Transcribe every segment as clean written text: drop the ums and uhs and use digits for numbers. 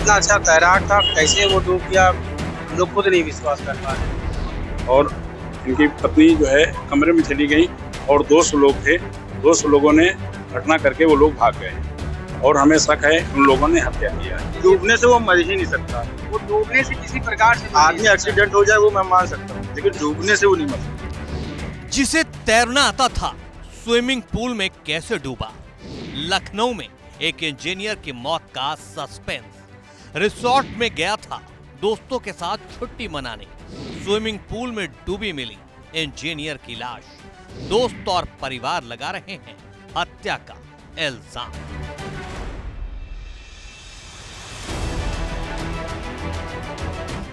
इतना अच्छा तैराक था, कैसे वो डूब गया हम लोग खुद नहीं विश्वास कर पा रहे। और इनकी पत्नी जो है कमरे में चली गई और दोस्त लोग थे, दोस्त लोगों ने घटना करके वो लोग भाग गए और हमें शक है उन लोगों ने हत्या किया है। डूबने से वो मर ही नहीं सकता। वो डूबने से किसी प्रकार से आदमी एक्सीडेंट हो जाए वो मैं मान सकता हूँ, लेकिन डूबने से वो नहीं मर सकता। जिसे तैरना आता था स्विमिंग पूल में कैसे डूबा। लखनऊ में एक इंजीनियर की मौत का सस्पेंस। रिसोर्ट में गया था दोस्तों के साथ छुट्टी मनाने, स्विमिंग पूल में डूबी मिली इंजीनियर की लाश। दोस्त और परिवार लगा रहे हैं हत्या का इल्जाम।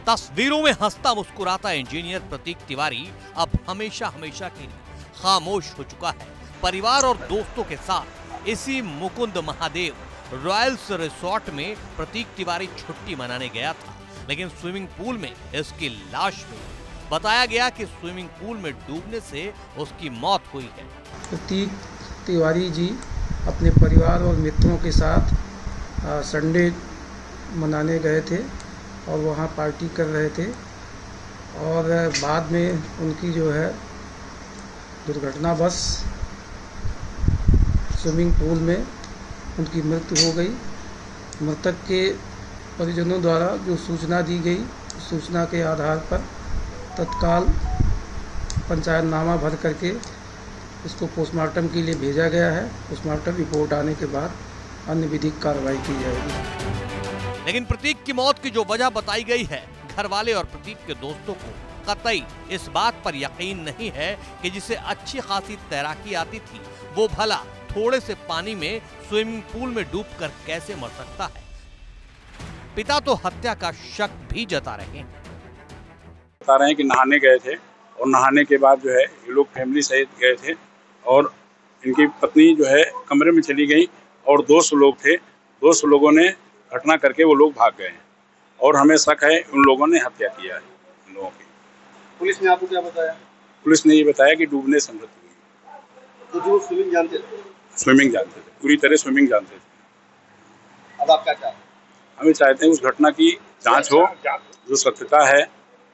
तस्वीरों में हंसता मुस्कुराता इंजीनियर प्रतीक तिवारी अब हमेशा हमेशा के लिए खामोश हो चुका है। परिवार और दोस्तों के साथ इसी मुकुंद महादेव रॉयल्स रिसोर्ट में प्रतीक तिवारी छुट्टी मनाने गया था, लेकिन स्विमिंग पूल में इसकी लाश मिली। बताया गया कि स्विमिंग पूल में डूबने से उसकी मौत हुई है। प्रतीक तिवारी जी अपने परिवार और मित्रों के साथ संडे मनाने गए थे और वहाँ पार्टी कर रहे थे और बाद में उनकी जो है दुर्घटनावश स्विमिंग पूल में उनकी मृत्यु हो गई। मृतक के परिजनों द्वारा जो सूचना दी गई, सूचना के आधार पर तत्काल पंचायतनामा भर करके इसको पोस्टमार्टम के लिए भेजा गया है। पोस्टमार्टम रिपोर्ट आने के बाद अन्य विधिक कार्रवाई की जाएगी। लेकिन प्रतीक की मौत की जो वजह बताई गई है, घर वाले और प्रतीक के दोस्तों को कतई इस बात पर यकीन नहीं है कि जिसे अच्छी खासी तैराकी आती थी वो भला थोड़े से पानी में स्विमिंग पूल में डूबकर कैसे मर सकता है। पिता तो हत्या का शक भी जता रहे हैं। बता रहे हैं कि नहाने गए थे और नहाने के बाद जो है ये लोग फैमिली सहित गए थे और इनकी पत्नी जो है कमरे में चली गई और दोस्त लोग थे, दोस्त लोगों ने घटना करके वो लोग भाग गए और हमें शक है उन लोगों ने हत्या किया है इन लोगों की। पुलिस ने आपको क्या बताया? पुलिस ने ये बताया कि डूबने से मृत्यु हुई। तो जो स्विमिंग जानते थे? स्विमिंग जानते थे, पूरी तरह स्विमिंग जानते थे। अब आप क्या चाहते हैं? हमें चाहते हैं उस घटना की जांच हो, जो सत्यता है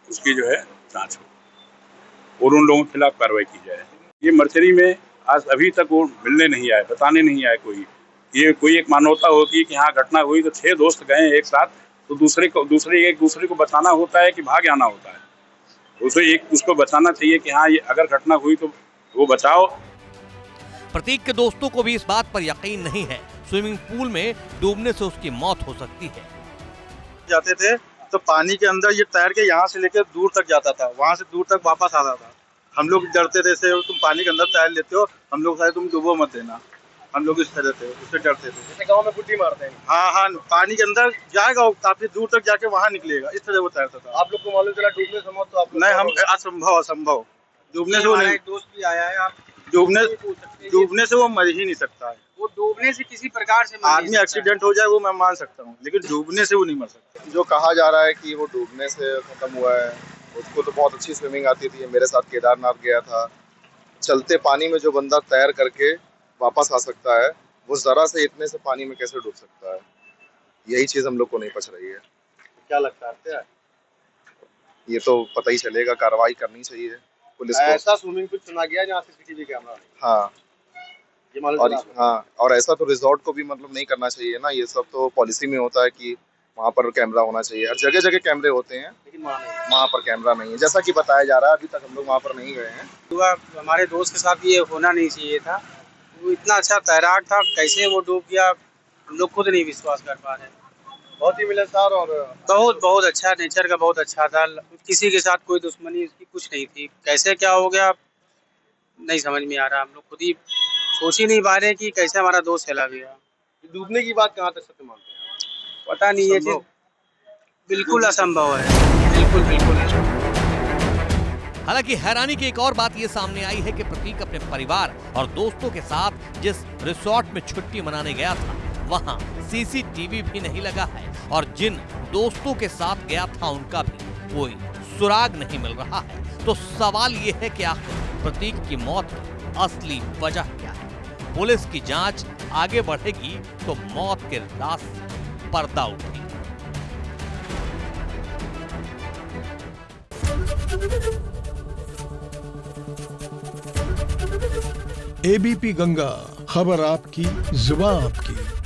उसकी जो है जांच हो और उन लोगों के खिलाफ कार्रवाई की जाए। ये मर्चरी में आज अभी तक वो मिलने नहीं आए, बताने नहीं आए कोई। ये कोई एक मानवता होती है कि हाँ घटना हुई तो 6 दोस्त गए एक साथ, तो एक दूसरे को बचाना होता है कि भाग आना होता है। उसको बचाना चाहिए कि हाँ ये अगर घटना हुई तो वो बचाओ। प्रतीक के दोस्तों को भी इस बात पर यकीन नहीं है स्विमिंग पूल में डूबने से उसकी मौत हो सकती है। जाते थे तो पानी के अंदर ये तैर के यहाँ से लेकर दूर तक जाता था, वहाँ से दूर तक वापस आता था। हम लोग डरते थे से तुम पानी के अंदर तैर लेते हो, हम लोग शायद तुम डूबो मत देना, हम लोग इस तरह थे, उससे डरते थे। जैसे गाँव में बुड्डी मारते हैं। हाँ, पानी के अंदर जाएगा वो काफी दूर तक जाके वहाँ निकलेगा, इस तरह वो तैरता था। आप लोग को मालूम चला डूबने से मौत? तो आप नहीं, हम असंभव डूबने से वो नहीं। दोस्त भी आया है, आप डूबने से वो मर ही नहीं सकता है। वो डूबने से किसी प्रकार से आदमी एक्सीडेंट हो जाए वो मैं मान सकता हूँ, लेकिन डूबने से वो नहीं मर सकता। जो कहा जा रहा है कि वो डूबने से खत्म हुआ है, उसको तो बहुत अच्छी स्विमिंग आती थी। मेरे साथ केदारनाथ गया था। चलते पानी में जो बंदा तैर करके वापस आ सकता है, वो जरा से इतने से पानी में कैसे डूब सकता है? यही चीज हम लोग को नहीं पच रही है। क्या लगता है? ये तो पता ही चलेगा, कार्रवाई करनी चाहिए पुलिस को। ऐसा स्विमिंग पूल चुना गया जहाँ सीसीटीवी कैमरा। हाँ, ये मालूम और हाँ, और ऐसा तो रिजॉर्ट को भी मतलब नहीं करना चाहिए ना। ये सब तो पॉलिसी में होता है कि वहाँ पर कैमरा होना चाहिए। हर जगह जगह कैमरे होते हैं, लेकिन वहाँ पर कैमरा नहीं है, जैसा कि बताया जा रहा है। अभी तक हम लोग वहाँ पर नहीं गए हैं। हमारे दोस्त के साथ ये होना नहीं चाहिए था। वो इतना अच्छा तैराक था, कैसे वो डूब गया हम लोग खुद नहीं विश्वास कर पा रहे। बहुत ही मिलनसार और बहुत अच्छा, नेचर का बहुत अच्छा था। किसी के साथ कोई दुश्मनी उसकी कुछ नहीं थी। कैसे क्या हो गया नहीं समझ में आ रहा। हम लोग खुद ही सोच ही नहीं पा रहे कि कैसे हमारा दोस्त चला गया। डूबने की बात कहाँ तक सत्य मानते हैं? पता नहीं, ये चीज बिल्कुल असंभव है। बिल्कुल। हालांकि हैरानी की एक और बात ये सामने आई है कि प्रतीक अपने परिवार और दोस्तों के साथ जिस रिसोर्ट में छुट्टी मनाने गया था वहां सीसीटीवी भी नहीं लगा है और जिन दोस्तों के साथ गया था उनका भी कोई सुराग नहीं मिल रहा है। तो सवाल ये है कि आखिर प्रतीक की मौत की असली वजह क्या है? पुलिस की जांच आगे बढ़ेगी तो मौत के राज से पर्दा उठेगा। एबीपी गंगा, खबर आपकी, जुबान आपकी।